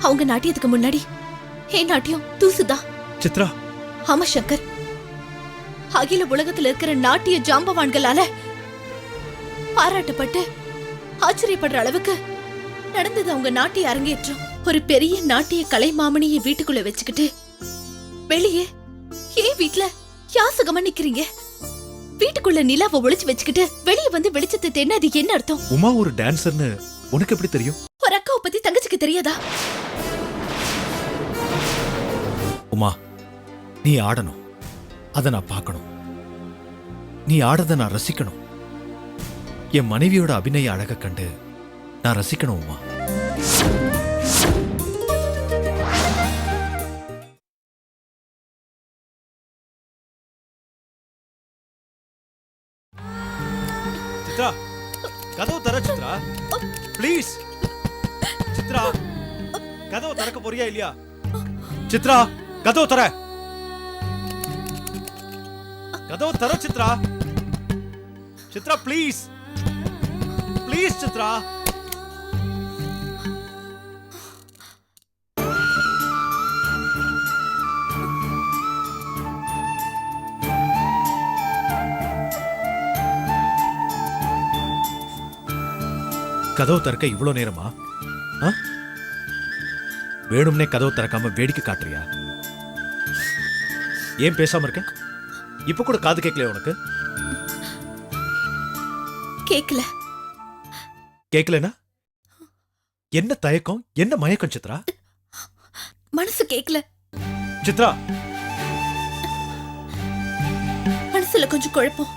அவங்க நாட்டியத்துக்கு முன்னாடி என் நாட்டியம் தூசுதான். சித்ரா. ஆமா சங்கர், அகில உலகத்துல இருக்கிற நாட்டிய ஜாம்பவான்களால பாராட்டப்பட்டு ஆச்சரியப்படுற அளவுக்கு நடந்தது அவங்க நாட்டிய அரங்கேற்றம். ஒரு பெரிய நாட்டிய கலை மாமணியை வீட்டுக்குள்ள வச்சுக்கிட்டு வெளியே ஏன் வீட்டுல யாசகமா நிக்கிறீங்க? வீட்டுக்குள்ள நிலாவை ஒளிச்சு வச்சுக்கிட்டு வெளியே வந்து வெளிச்சத்தை தேன அது என்ன அர்த்தம்? உமா ஒரு டான்சர்னு உனக்கு எப்படி தெரியும்? ஒரு அக்காவை பத்தி தங்கச்சிக்கு தெரியாதா? உமா, நீ ஆடணும், அத நான் பார்க்கணும். நீ ஆடத நான் ரசிக்கணும். என் மனைவியோட அபிநய அழக கண்டு நான் ரசிக்கணும் உமா. சித்ரா, கதவு தர சித்ரா, ப்ளீஸ். சித்ரா, கதவு திறக்க போறியா இல்லையா? சித்ரா, கதவு தர. கதவு தர சித்ரா. Chitra please, please Chitra. கதவு திறக்க இவ்வளவு நேரமா? வேணும்னே கதவு திறக்காம வேடிக்கை காட்டுறியா? ஏன் பேசாம இருக்க? இப்ப கூட காது கேட்கலையா உனக்கு? கேக்கல. கேக்கலனா என்ன தயக்கம், என்ன மயக்கம் சித்ரா? மனசு கேக்கல. சித்ரா, மனசுல கொஞ்சம் குழப்பம்.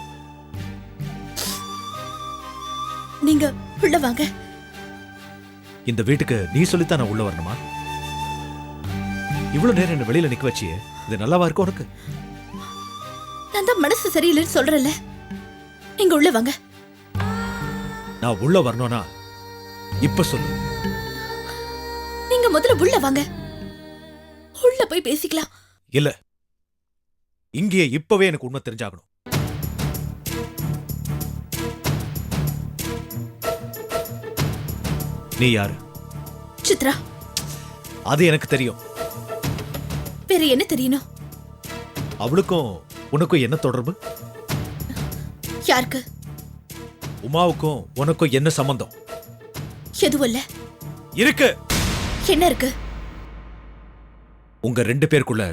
நீங்க உள்ள வாங்க. இந்த வீட்டுக்கு நீ சொல்லித்தான் நான் உள்ள வரணுமா? இவ்வளவு நேரம் என்ன வெளியில நிக்க வச்சியே, இது நல்லாவா இருக்கு உனக்கு? நான் தான் மனசு சரியில்லைன்னு சொல்றேன்ல, நீங்க உள்ள வாங்க. நான் உள்ள வரணும்னா இப்ப சொல்லு. நீங்க முதல்ல உள்ள வாங்க, உள்ள போய் பேசிக்கலாம். இல்ல, இங்கே இப்பவே எனக்கு உண்மை தெரிஞ்சாகணும். நீ யாரு? சித்ரா. அது எனக்கு தெரியும். வேற என்ன தெரியணும்? அவளுக்கும் உனக்கும் என்ன தொடர்பு? யாருக்கு? உமாவுக்கும் உனக்கும் என்ன சம்பந்தம்? எதுவும் இல்ல. இருக்கு. என்ன இருக்கு? உங்க ரெண்டு பேருக்குள்ள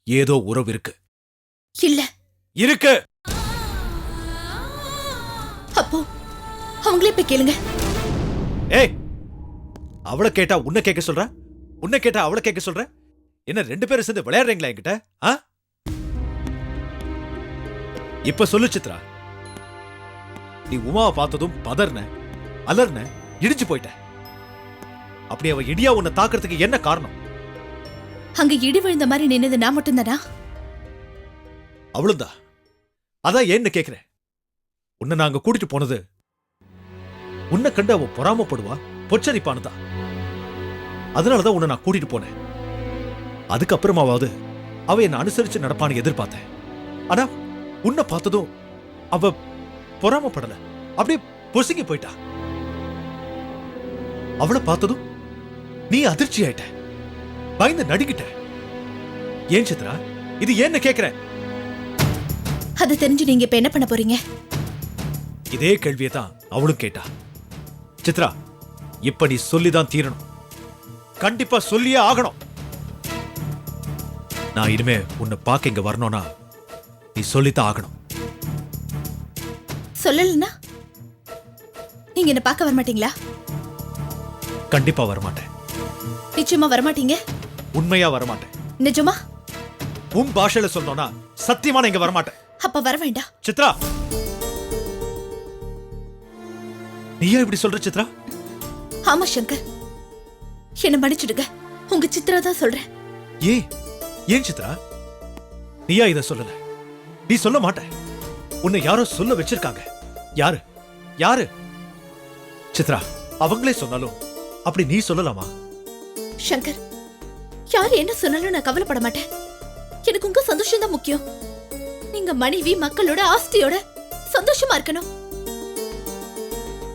ஏதோ உறவு இருக்கு. இல்ல. இருக்கு. அப்போ அவங்களே போய் கேளுங்க. ஏய், அவளை கேட்டா உன்னை கேட்க சொல்ற, உன்னை கேட்டா அவளை கேட்க சொல்ற. என்ன ரெண்டு பேரும் சேர்ந்து விளையாடுறீங்களா என்கிட்ட? இப்ப சொல்லு சித்ரா. நீ உமாவை பார்த்ததும் பதர்ன, அலர்ன, இடிச்சு போயிட்ட. அப்படி அவ இடியா உன்னை தாக்குறதுக்கு என்ன காரணம்? அங்க இடி விழுந்த மாதிரி நின்னது நான் மட்டும்தானா? அவளுந்தா. அதான் ஏன்னு கேக்குறேன். உன்னை நாங்க கூட்டிட்டு போனது உன்னை கண்டு அவ பொறாமப்படுவா, பொச்சரிப்பானுதான். அதனாலதான் உன்னை நான் கூட்டிட்டு போனேன். அதுக்கப்புறமாவது அவ என்ன அனுசரிச்சு நடப்பான்னு எதிர்பார்த்தேன். ஆனா உன்னை பார்த்ததும் அவ பொறாமப்படல, அப்படியே பொசுங்கி போயிட்டா. அவளை பார்த்ததும் நீ அதிர்ச்சி ஆயிட்ட, பயந்து நடுங்கிட்ட. ஏன் சித்ரா, இது ஏன்னு கேக்குறேன். அது தெரிஞ்சு நீங்க இப்ப என்ன பண்ண போறீங்க? இதே கேள்வியை தான் அவளும் கேட்டா. சித்ரா, இப்ப நீ சொல்லிதான் தீரணும். கண்டிப்பா சொல்லியே ஆகணும். நான் இனிமே உன்னை பார்க்க இங்க வரணும்னா நீ சொல்லித்தான் ஆகணும். சொல்லலன்னா நீங்க என்ன பார்க்க வரமாட்டீங்களா? கண்டிப்பா வரமாட்டேன். நிச்சயமா வரமாட்டீங்க? உண்மையா வரமாட்டேன். நிஜமா? உன் பாஷையில சொல்லணும்னா சத்தியமா நான் இங்க வரமாட்டேன். அப்ப வர வேண்டாம். சித்ரா, நீயா இப்படி சொல்ற சித்ரா? ஆமா சங்கர், என்ன மன்னிச்சுடுங்க. உங்க சித்ரா தான் சொல்றேன். ஏன் சித்ரா நீயா இத சொல்லல? நீ சொல்ல மாட்ட. உன்னை யாரோ சொல்ல வச்சிருக்காங்க. யாரு? யாரு? சித்ரா, அவங்களே சொன்னாலும் அப்படி நீ சொல்லலாமா? சங்கர், யார் என்ன சொன்னாலும் நான் கவலைப்பட மாட்டேன். எனக்கு உங்க சந்தோஷம் தான் முக்கியம். நீங்க மனைவி மக்களோட ஆஸ்தியோட சந்தோஷமா இருக்கணும்.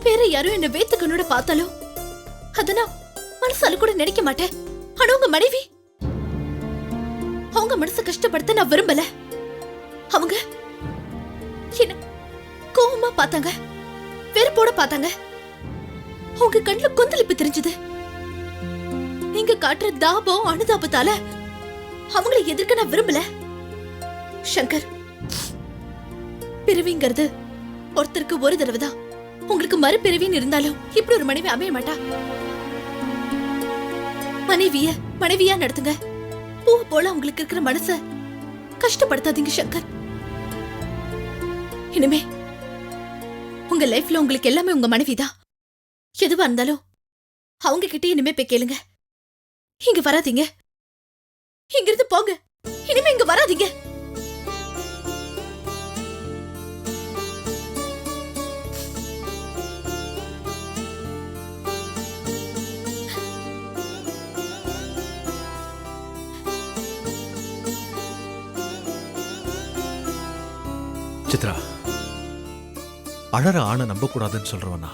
வேற யாரும் என்ன வேத்துக்கனோட பார்த்தாலும் அத நான் மனசால கூட நினைக்க மாட்டேன். ஆனா உங்க மனைவி, அவங்க மனசை கஷ்டப்படுத்த நான் விரும்பல. அவங்க என்ன கோவமா பார்த்தாங்க, வெறுப்போட பார்த்தாங்க. அவங்க கண்ணுல கொந்தளிப்பு தெரிஞ்சது. நீங்க காட்டுற தாபம் அனுதாபத்தால அவங்களை எதிர்க்க நான் விரும்பல. சங்கர், பிறவிங்கிறது ஒருத்தருக்கு ஒரு தடவை தான். உங்களுக்கு மறுபிறவின்னு இருந்தாலும் இப்படி ஒரு மனைவி அமைய மாட்டா. மனைவியா நடத்துங்க. பூ போல உங்களுக்கு இருக்கிற மனச கஷ்டப்படுத்தாதீங்க சங்கர். இனிமே உங்க லைஃப்ல உங்களுக்கு எல்லாமே உங்க மனைவிதான். எதுவா இருந்தாலும் அவங்க கிட்ட இனிமே போய் கேளுங்க. இங்க வராதீங்க, இங்கிருந்து போங்க. இனிமே இங்க வராதீங்க. சித்ரா, அழற ஆணை நம்ப கூடாதுன்னு சொல்றவனா,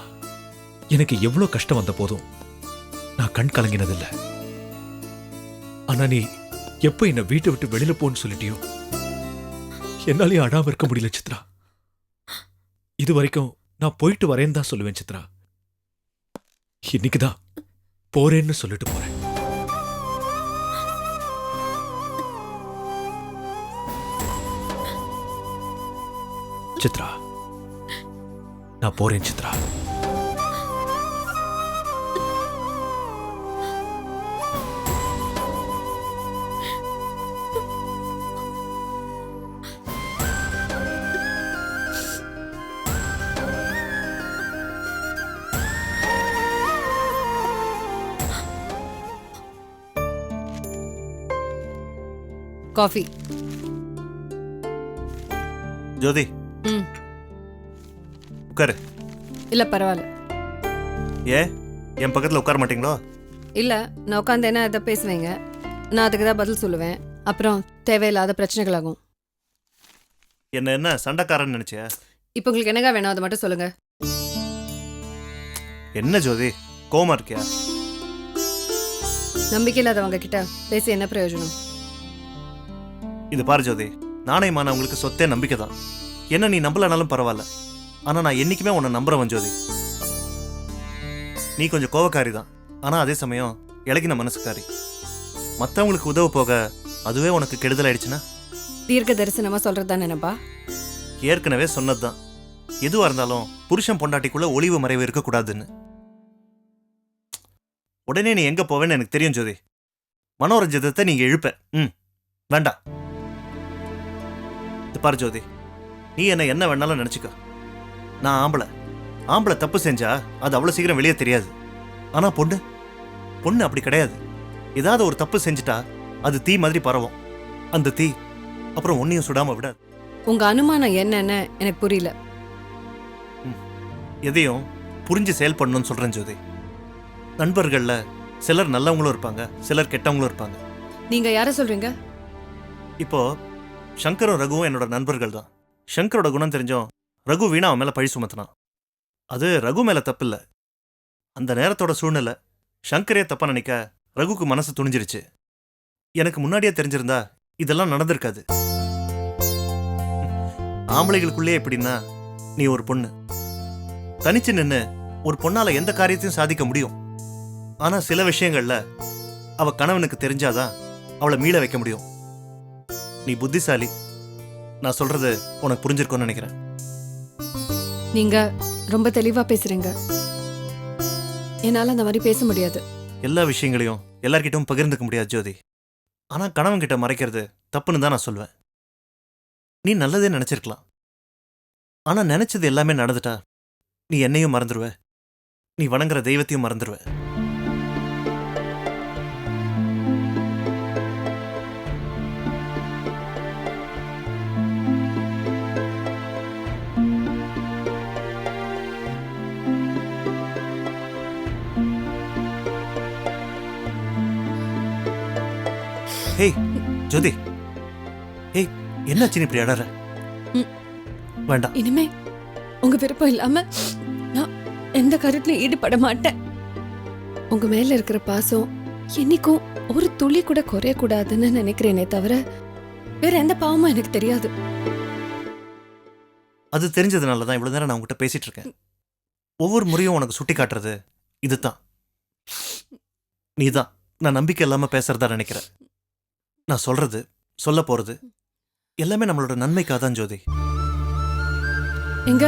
எனக்கு எவ்வளவு கஷ்டம் வந்த போதும் நான் கண் கலங்கினதில்லை. ஆனா நீ எப்ப என்ன வீட்டை விட்டு வெளியில போன்னு சொல்லிட்டியோ, என்னாலேயே அழாம இருக்க முடியல சித்ரா. இது வரைக்கும் நான் போயிட்டு வரேன்னு தான் சொல்லுவேன் சித்ரா. இன்னைக்குதான் போறேன்னு சொல்லிட்டு போறேன். சித்ரா, நான் போறேன் சித்ரா. காஃபி. ஜோதி, உட்காரு. இல்ல பரவாயில்ல. ஏன் என் பக்கத்துல உட்கார மாட்டீங்களோ? இல்ல, நான் உட்காந்தேன்னா எதை பேசுவேங்க, நான் அதுக்கு தான் பதில் சொல்லுவேன். அப்புறம் தேவையில்லாத பிரச்சனைகள் ஆகும். என்ன சண்டைக்காரன்னு நினைச்சியா? இப்போ உங்களுக்கு என்னங்க வேணும் அதை மட்டும் சொல்லுங்க. என்ன ஜோதி, கோவமா இருக்கியா? நம்பிக்கை இல்லாதவங்க கிட்ட பேசி என்ன பிரயோஜனம்? இது பாரு ஜோதி, நாணயமான உங்களுக்கு சொத்தே நம்பிக்கை தான். என்ன நீ நம்பலனாலும் பரவாயில்ல, ஆனா நான் என்னைக்குமே உன்னை நம்புறவன் ஜோதி. நீ கொஞ்சம் கோவக்காரி தான், ஆனா அதே சமயம் இலகின மனசுக்காரி. மற்றவங்களுக்கு உதவ போக அதுவே உனக்கு கெடுதல் ஆயிடுச்சுன்னா? தீர்க்க தரிசனமா சொல்றதுதான் நினைப்பா? ஏற்கனவே சொன்னதுதான், எதுவா இருந்தாலும் புருஷன் பொண்டாட்டிக்குள்ள ஒளிவு மறைவு இருக்கக்கூடாதுன்னு. உடனே நீ எங்க போவேன்னு எனக்கு தெரியும் ஜோதி. மனோரஞ்சத்தை நீங்க இழுப்ப. வேண்டாம். பாரு ஜோதி, நீ என்ன வேணாலும் நினைச்சுக்க. நான் ஆம்பளை தப்பு செஞ்சா அது அவ்வளவு சீக்கிரம் வெளியே தெரியாது. ஆனா பொண்ணு அப்படி கிடையாது. ஏதாவது ஒரு தப்பு செஞ்சுட்டா அது தீ மாதிரி பரவும். அந்த தீ அப்புறம் ஒன்னையும் சுடாம விடாது. உங்க அனுமானம் என்னன்னு எனக்கு புரியல. எதையும் புரிஞ்சு செயல்படணும்னு சொல்றேன் ஜோதி. நண்பர்கள்ல சிலர் நல்லவங்களும் இருப்பாங்க, சிலர் கெட்டவங்களும் இருப்பாங்க. நீங்க யார சொல்றீங்க? இப்போ சங்கரும் ரகுவும் என்னோட நண்பர்கள் தான். சங்கரோட குணம் தெரிஞ்சோம் ரகு வீணா அவன் மேல பழி சுமத்தினான். அது ரகு மேல தப்பு இல்ல. அந்த நேரத்தோட சூழ்நிலை சங்கரே தப்பா நினைக்க ரகுக்கு மனசு துணிஞ்சிருச்சு. எனக்கு முன்னாடியே தெரிஞ்சிருந்தா இதெல்லாம் நடந்திருக்காது. ஆம்பளைகளுக்குள்ளே எப்படின்னா, நீ ஒரு பொண்ணு தனிச்சு நின்னு ஒரு பொண்ணால எந்த காரியத்தையும் சாதிக்க முடியும். ஆனா சில விஷயங்கள்ல அவ கணவனுக்கு தெரிஞ்சாதான் அவளை மீள வைக்க முடியும். நீ புத்திசாலி. நான் சொல்றது உனக்கு புரிஞ்சிருக்கும்னு நினைக்கிறேன். நீங்க ரொம்ப தெளிவா பேசுறீங்க. என்னால அந்த மாதிரி பேச முடியாது. எல்லா விஷயங்களையும் எல்லார்கிட்டும் பகிர்ந்துக்க முடியாது ஜோதி. ஆனா கணவன் கிட்ட மறைக்கிறது தப்புன்னு தான் நான் சொல்வேன். நீ நல்லதே நினைச்சிருக்கலாம். ஆனா நினைச்சது எல்லாமே நடந்துட்டா நீ என்னையும் மறந்துடுவ, நீ வணங்குற தெய்வத்தையும் மறந்துடுவ. ஹேய் ஜோதி, ஹேய் என்னாச்சு நீ இப்படி அடற? வேண்டாம். இனிமே உங்க விருப்பம் இல்லாம நான் எந்த காரியத்திலும் ஈடுபட மாட்டேன். உங்க மேல இருக்கிற பாசம் என்னைக்கும் ஒரு துளி கூட குறையக்கூடாதுன்னு நினைக்கிறேனே தவிர வேற எந்த பாவமும் எனக்கு தெரியாது. அது தெரிஞ்சதுனால தான் இவ்வளவு நேரம் நான் உங்ககிட்ட பேசிட்டு இருக்கேன். ஒவ்வொரு முறையும் உனக்கு சுட்டி காட்டுறது இதுதான். நீதான் நான் நம்பிக்கை இல்லாம பேசுறதா நினைக்கிற. நான் சொல்றது சொல்ல போறது எல்லாமே நம்மளோட நன்மைக்காக தான் ஜோதி. எங்க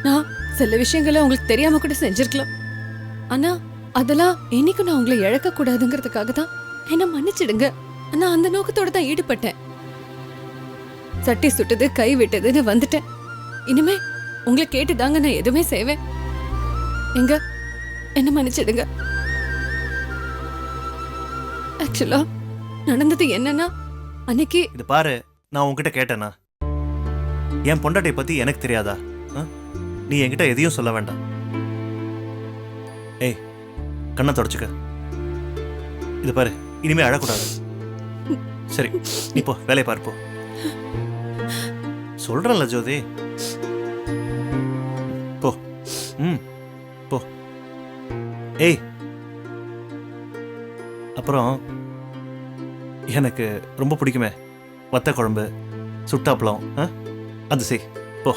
நான் சில விஷயங்களை உங்களுக்கு தெரியாம கூட செஞ்சிருக்கலாம். ஆனா அதெல்லாம் என்னைக்கும் நான் உங்களை இழக்க கூடாதுங்கிறதுக்காக தான் என்ன மன்னிச்சிடுங்க. ஆனா அந்த நோக்கத்தோட தான் ஈடுபட்டேன். சட்டி சுட்டது கை விட்டதுன்னு வந்துட்டேன். இனிமே உங்களை கேட்டுதாங்க நான் எதுவுமே செய்வேன். எங்க என்ன மன்னிச்சிடுங்க. ஆக்சுவலா நடந்தது என்னன்னா, அன்னைக்கு இது பாரு, நான் உன்கிட்ட கேட்டேனா என் பொண்டாட்டியை பத்தி எனக்கு தெரியாதா? நீ என்கிட்ட எதையும் சொல்ல வேண்டாம். ஏய், கண்ணை தொடச்சுக்க. இது பாரு, இனிமே அழக்கூடாது. சரி, நீ போ, வேலையை பார்ப்போ. சொல்றேன்ல ஜோதி, போ. போ. ஏய், அப்புறம் எனக்கு ரொம்ப பிடிக்குமே வத்த குழம்பு, சுட்டாப்பளம், அது செய், போ.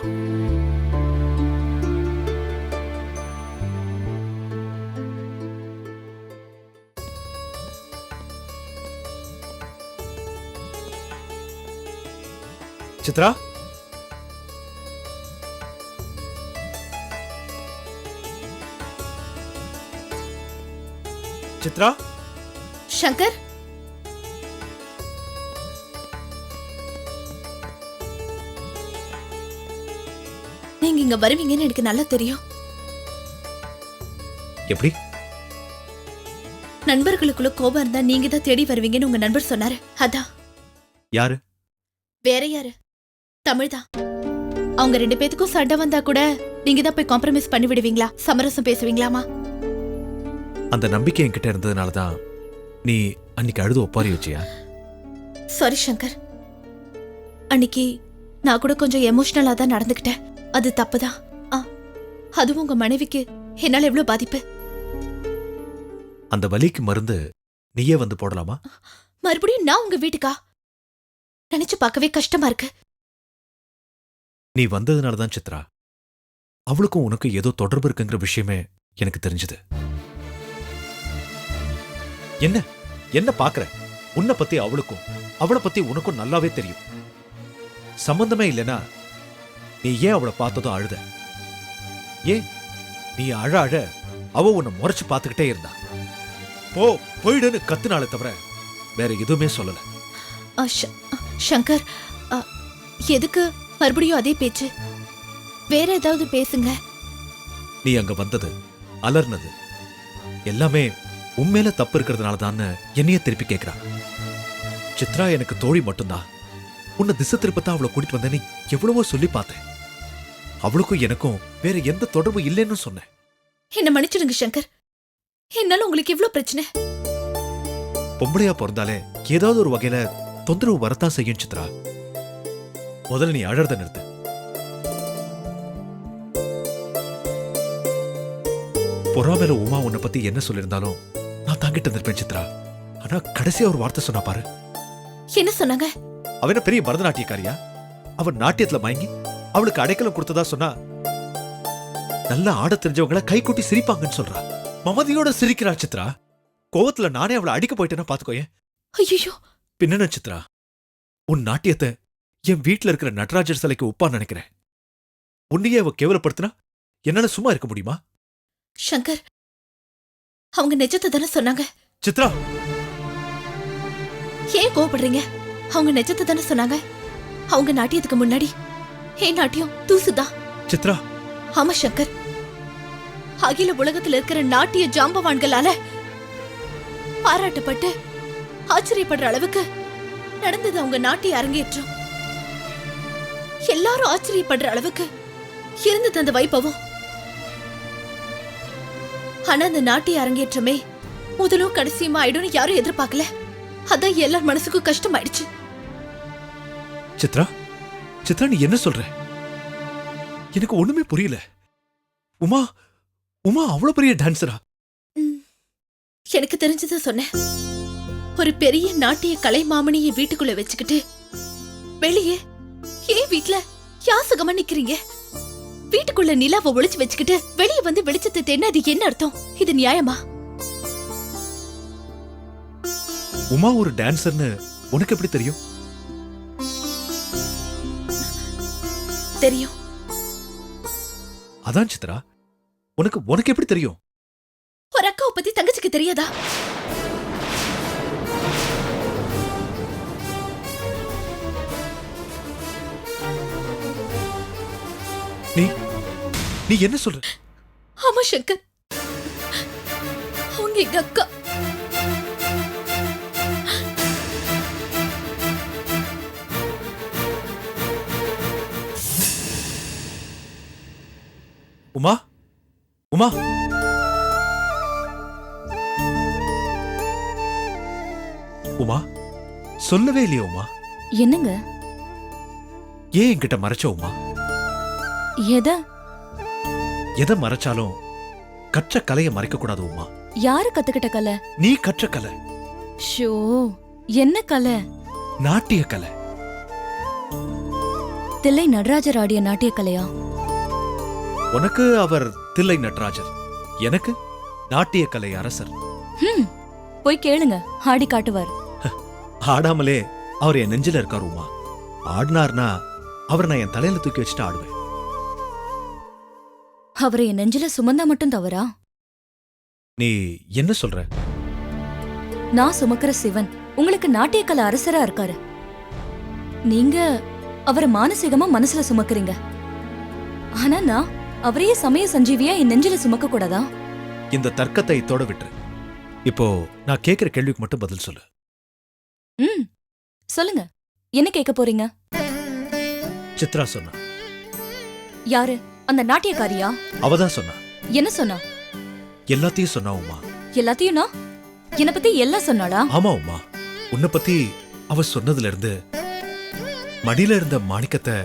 சித்ரா, சித்ரா, சங்கர், நீங்க இங்க வருவீங்கன்னு எனக்கு நல்லா தெரியும். எப்படி? நண்பர்களுக்குள்ள கோபம் இருந்தா நீங்க தான் தேடி வருவீங்கன்னு உங்க நண்பர் சொன்னாரு. அதான். யாரு? வேற யாரு? தமிழ்தான். அவங்க 2 பேத்துக்கும் சண்டை வந்தா கூட நீங்க தான் போய் காம்ப்ரமைஸ் பண்ணி விடுவீங்களா? சமரசம் பேசுவீங்களாமா? அந்த நம்பிக்கை என்கிட்ட இருந்ததுனால தான் நீ அன்னைக்கு அழுது ஒப்பாரி வச்சியா? சாரி சங்கர், அன்னைக்கு நான் கூட கொஞ்சம் எமோஷனலா தான் நடந்துக்கிட்டேன். அது தப்புதான். அதுவும் உங்க மனைவிக்கு என்னால எவ்வளவு பாதிப்பு. அந்த வலிக்கு மருந்து நீயே வந்து போடலாமா? மறுபடியும் நான் உங்க வீட்டுக்கா? நினைச்சு பார்க்கவே கஷ்டமா இருக்கு. நீ வந்ததுனால தான் சித்ரா, அவளுக்கும் உனக்கு ஏதோ தொடர்பு இருக்குங்கிற விஷயமே எனக்கு தெரிஞ்சது. என்ன என்ன பாக்குற? உன்னை பத்தி அவளுக்கும் அவளை பத்தி உனக்கும் நல்லாவே தெரியும். சம்பந்தமே இல்லைனா நீ ஏன் அவளை பார்த்ததும் அழுத? ஏன் நீ அழ அழ அவ உன்னை முறைச்சு பார்த்துக்கிட்டே இருந்தா. போயிடுன்னு கத்துனாலே தவிர வேற எதுவுமே சொல்லல. சங்கர், எதுக்கு மறுபடியும் அதே பேச்சு? வேற ஏதாவது பேசுங்க. நீ அங்க வந்தது, அலர்னது எல்லாமே உண்மையில தப்பு இருக்கிறதுனால தான் என்னைய திருப்பி கேட்கிறா. சித்ரா எனக்கு தோழி மட்டும்தான். உன்னை திசை திருப்பத்தான் அவளை கூட்டிட்டு வந்தேன்னு எவ்வளவோ சொல்லி பார்த்தேன். அவளுக்கும் எனக்கும் வேற எந்த தொடர்பு இல்லைன்னு சொன்னேன். என்ன மன்னிச்சிடுங்க சங்கர், என்னால உங்களுக்கு இவ்ளோ பிரச்சனை. பொம்பளையா பிறந்தாலே ஏதாவது ஒரு வகையில தொந்தரவு வரத்தான் செய்யும் சித்ரா. முதல்ல நீ அழறத நிறுத்து. பொறாமையில உமா உன்னை பத்தி என்ன சொல்லியிருந்தாலும் நான் தாங்கிட்டு இருந்திருப்பேன் சித்ரா. ஆனா கடைசியா ஒரு வார்த்தை சொன்னா பாரு. என்ன சொன்னாங்க? அவன பெரிய பரதநாட்டியக்காரியா? அவன் நாட்டியத்துல மயங்கி அவளுக்கு அடைக்கலம் கொடுத்ததா சொன்னா நல்லா ஆட தெரிஞ்சவங்களை கை கூட்டி சிரிப்பாங்கன்னு சொல்றா. மமதியோட சிரிக்கிறா சித்ரா. கோவத்துல நானே அவளை அடிக்க போயிட்டேன்னா பாத்துக்கோயேன். ஐயோ, பின்ன சித்ரா, உன் நாட்டியத்தை என் வீட்டுல இருக்கிற நடராஜர் சிலைக்கு உப்பா நினைக்கிறேன். உன்னையே அவ கேவலப்படுத்தினா என்னால சும்மா இருக்க முடியுமா? சங்கர், அவங்க நிஜத்தை தானே சொன்னாங்க. சித்ரா, ஏன் கோவப்படுறீங்க? அவங்க நிஜத்தை தானே சொன்னாங்க. அவங்க நாட்டியத்துக்கு முன்னாடி ஏன் நாட்டியம் தூசுதான். சித்ரா, ஆமா சங்கர், அகில உலகத்துல இருக்கிற நாட்டிய ஜாம்பவான்களால பாராட்டப்பட்டு ஆச்சரியப்படுற அளவுக்கு நடந்தது அவங்க நாட்டிய அரங்கேற்றம். எல்லாரும் ஆச்சரியப்படுற அளவுக்கு இருந்தது அந்த வைபவம். ஆனா அந்த நாட்டிய அரங்கேற்றமே முதலும் கடைசியுமா ஆயிடும்னு யாரும் எதிர்பார்க்கல. அதான் எல்லார் மனசுக்கும் கஷ்டமாயிடுச்சு. சித்ரா, சித்ரா, நீ என்ன சொல்ற? எனக்கு ஒண்ணுமே புரியல. உமா அவ்வளவு பெரிய டான்ஸரா? எனக்கு தெரிஞ்சதை சொன்னேன். ஒரு பெரிய நாட்டிய கலைமாமணியை வீட்டுக்குள்ள வச்சுக்கிட்டு வெளியே ஏன் வீட்ல யாசகமா நிக்கிறீங்க? வீட்டுக்குள்ள நிலாவை ஒளிச்சு வச்சுக்கிட்டு வெளியே வந்து வெளிச்சத்தை தேன அது என்ன அர்த்தம்? இது நியாயமா? உமா ஒரு டான்சர்னு உனக்கு எப்படி தெரியும்? தெரியும். அதான் சித்ரா, உனக்கு எப்படி தெரியும்? ஒரு அக்காவை பத்தி தங்கச்சிக்கு தெரியாதா? நீ என்ன சொல்ற? ஆமா சங்கர், அவங்க எங்க அக்கா. உமா உமா உமா சொல்லவே இல்லையா உமா? என்னங்க? ஏன் என்கிட்ட மறைச்ச உமா? எதை மறைச்சாலும் கற்ற கலையை மறைக்க கூடாது உமா. யாரு கத்துக்கிட்ட கலை? நீ கற்ற கலை. ஷோ, என்ன கலை? நாட்டிய கலை. தில்லை நடராஜர் ஆடிய நாட்டிய கலையா? உனக்கு அவர் தில்லை நடராஜர், எனக்கு நாட்டிய கலை அரசர். போய் கேளுங்க, ஆடி காட்டுவார். ஆடாமலே அவர் என் நெஞ்சில இருக்காரு உமா. ஆடினார்னா அவர் நான் என் தலையில தூக்கி வச்சுட்டு ஆடுவேன். அவரை என் நெஞ்சில சுமந்தா மட்டும் தவறா? நீ என்ன சொல்ற? நான் சுமக்கிற சிவன் உங்களுக்கு நாட்டிய கலை அரசரா இருக்காரு. நீங்க அவரை மானசீகமா மனசுல சுமக்குறீங்க. ஆனா நான் அவரையே சமய சஞ்சீவியா என் நெஞ்சில சுமக்க கூடாதா? இந்த தர்க்கத்தை தொட விட்டுரு. இப்போ நான் கேக்குற கேள்விக்கு மட்டும் பதில் சொல்லு. சொல்லுங்க, என்ன கேட்க போறீங்க? சித்ரா சொன்னா. யாரு? அந்த நாட்டியக்காரியா? அவதான் சொன்னா. என்ன சொன்னா? எல்லாத்தையும் சொன்னா உமா. எல்லாத்தையும்? என்ன பத்தி எல்லாம் சொன்னாளா? ஆமா உமா, உன்னை பத்தி அவ சொன்னதுல இருந்து மடியில இருந்த மாணிக்கத்தை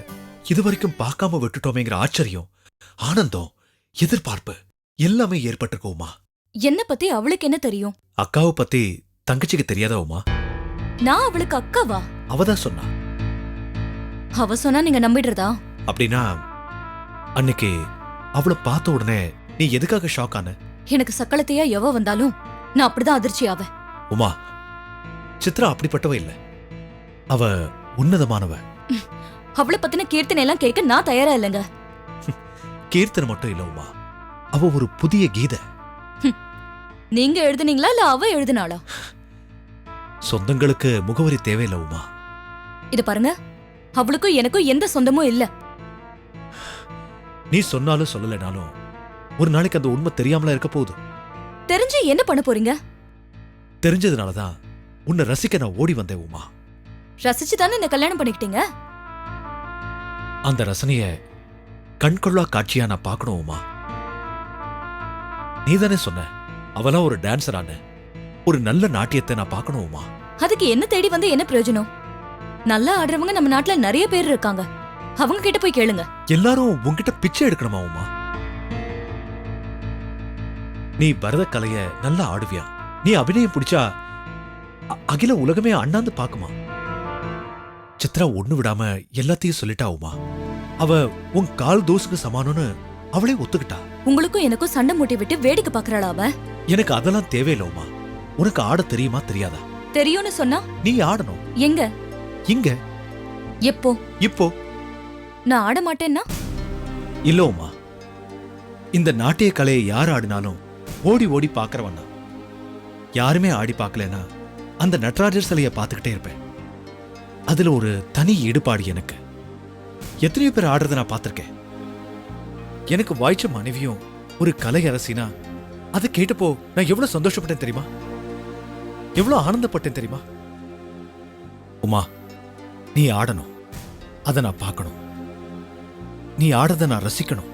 இதுவரைக்கும் பார்க்காம விட்டுட்டோமேங்கிற ஆச்சரியம், ஆனந்தம், எதிர்பார்ப்பு எல்லாமே ஏற்பட்டிருக்கு உமா. என்ன பத்தி அவளுக்கு என்ன தெரியும்? அக்காவை பத்தி தங்கச்சிக்கு தெரியாதா உமா? நான் அவளுக்கு அக்காவா? அவதான் சொன்னா. அவ சொன்னா நீங்க நம்பிடுறதா? அப்படின்னா அன்னைக்கு அவளை பார்த்த உடனே நீ எதுக்காக ஷாக் ஆன? எனக்கு சக்களத்தையா எவ வந்தாலும் நான் அப்படிதான் அதிர்ச்சி ஆவேன். உமா, சித்ரா அப்படிப்பட்டவ இல்ல. அவ உன்னதமானவ. அவளை பத்தின கீர்த்தனை எல்லாம் கேட்க நான் தயாரா இல்லைங்க. கீர்த்தனை மட்டும் இல்ல உமா, அவ ஒரு புதிய கீதை. நீங்க எழுதுனீங்களா இல்ல அவ எழுதினாளா? சொந்தங்களுக்கு முகவரி தேவையில்ல உமா. இது பாருங்க, அவளுக்கும் எனக்கும் எந்த சொந்தமும் இல்ல. நீ சொன்னாலும் சொல்லலைனாலும் ஒரு நாளைக்கு அந்த உண்மை தெரியாமலா இருக்க போகுது. தெரிஞ்சு என்ன பண்ண போறீங்க? தெரிஞ்சதுனாலதான் உன்னை ரசிக்க நான் ஓடி வந்தேன் உமா. ரசிச்சுதானே என்ன கல்யாணம் பண்ணிக்கிட்டீங்க. அந்த ரசனைய கண்கொள்ளா காட்சியா நான் பார்க்கணும் உமா. நீதானே சொன்ன அவளா ஒரு டான்சரான, ஒரு நல்ல நாட்டியத்தை நான் பார்க்கணும் உமா. அதுக்கு என்ன தேடி வந்து என்ன பிரயோஜனம்? நல்லா ஆடுறவங்க நம்ம நாட்டுல நிறைய பேர் இருக்காங்க. அவங்க கிட்ட போய் கேளுங்க. எல்லாரும் உன்கிட்ட பிச்சை எடுக்கணுமா உமா? நீ பரத கலைய நல்லா ஆடுவியா? நீ அபிநயம் பிடிச்சா அகில உலகமே அண்ணாந்து பாக்குமா? சித்ரா ஒண்ணு விடாம எல்லாத்தையும் சொல்லிட்டா உமா. அவ உன் கால் தூசுக்கு சமானம்னு அவளே ஒத்துக்கிட்டா. உங்களுக்கும் எனக்கும் சண்டை மூட்டி விட்டு வேடிக்கை பாக்குறாளா அவ? எனக்கு அதெல்லாம் தேவையில்ல உமா. உனக்கு ஆட தெரியுமா தெரியாதா? தெரியும்னு சொன்னா நீ ஆடணும். எங்க? இங்க. எப்போ? இப்போ. நான் ஆட மாட்டேன்னா? இல்ல உமா, இந்த நாட்டிய கலையை யார் ஆடினாலும் ஓடி ஓடி பாக்குறவன் தான். யாருமே ஆடி பார்க்கலனா அந்த நடராஜர் சிலையை பார்த்துக்கிட்டே இருப்பேன். அதுல ஒரு தனி ஈடுபாடு எனக்கு. எத்தனையோ பேர் ஆடுறத நான் பார்த்திருக்கேன். எனக்கு வாய்ச்ச மனைவியும் ஒரு கலை அரசினா அதை கேட்டப்போ நான் எவ்வளவு சந்தோஷப்பட்டேன் தெரியுமா? எவ்வளவு ஆனந்தப்பட்டேன் தெரியுமா? உமா, நீ ஆடணும், அதை நான் பார்க்கணும். நீ ஆடுறத நான் ரசிக்கணும்.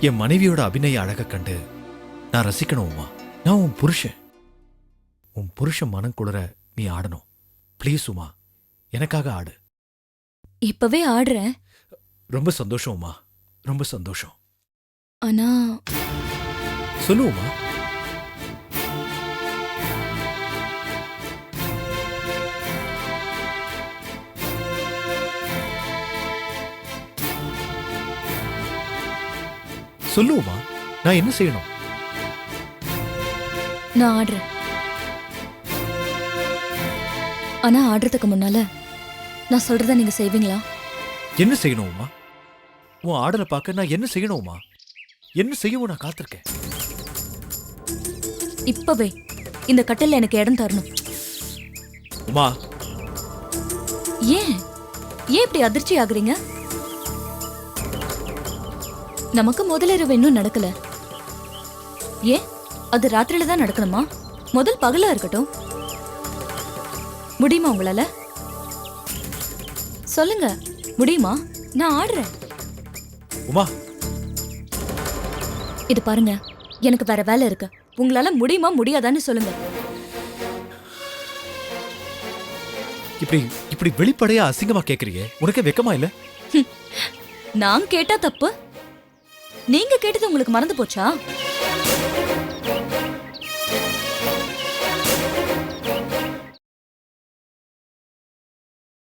என் மனைவியோட அபிநய அழக கண்டு நான் ரசிக்கணும் உமா. நான் உன் புருஷன். உன் புருஷன் மனம் குளிர நீ ஆடணும். ப்ளீஸ் உமா, எனக்காக ஆடு. இப்பவே ஆடுறேன். ரொம்ப சந்தோஷம் உமா, ரொம்ப சந்தோஷம். ஆனா சொல்லு உமா. சொல்லு உமா, நான் என்ன செய்யணும்? நான் ஆடுறேன். ஆனா ஆடுறதுக்கு முன்னால நான் சொல்றத நீங்க செய்வீங்களா? என்ன செய்யணும் உமா? உன் ஆடலை பார்க்க நான் என்ன செய்யணும் உமா? என்ன செய்யவும் நான் காத்திருக்கேன். இப்பவே இந்த கட்டில்ல எனக்கு இடம் தரணும். உமா, ஏன் ஏன் இப்படி அதிர்ச்சி ஆகுறீங்க? நமக்கு முதலிரவு இன்னும் நடக்கல. ஏன் அது ராத்திரில தான் நடக்கணுமா? முதல் பகலா இருக்கட்டும். முடியுமா உங்களால? சொல்லுங்க, முடியுமா? நான் ஆடுறேன். உமா, இது பாருங்க, எனக்கு வேற வேலை இருக்கு. உங்களால முடியுமா முடியாதான்னு சொல்லுங்க. இப்படி இப்படி வெளிப்படையா அசிங்கமா கேக்குறியே, உனக்கே வெக்கமா இல்ல? நான் கேட்டா தப்பு, நீங்க கேட்டது உங்களுக்கு மறந்து போச்சா?